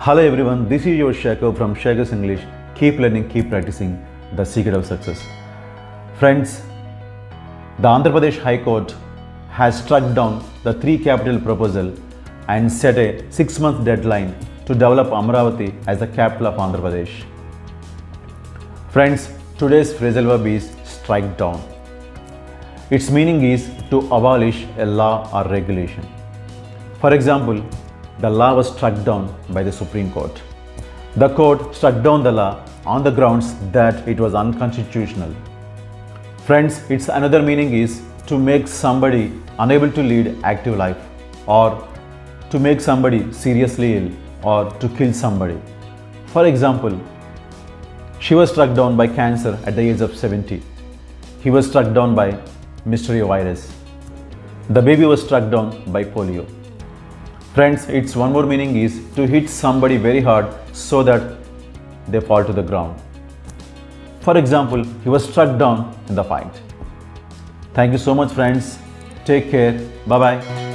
Hello everyone, this is your Shekhar from SEKHAR'S English. Keep learning, keep practicing. The secret of success. Friends, the Andhra Pradesh High Court has struck down the 3 capital proposal and set a 6-month deadline to develop Amaravathi as the capital of Andhra Pradesh. Friends, today's phrasal verb is strike down. Its meaning is to abolish a law or regulation. For example, the law was struck down by the Supreme Court. The court struck down the law on the grounds that it was unconstitutional. Friends, its another meaning is to make somebody unable to lead active life, or to make somebody seriously ill, or to kill somebody. For example, she was struck down by cancer at the age of 70. He was struck down by mystery virus. The baby was struck down by polio. Friends, its one more meaning is to hit somebody very hard so that they fall to the ground. For example, he was struck down in the fight. Thank you so much, friends. Take care. Bye-bye.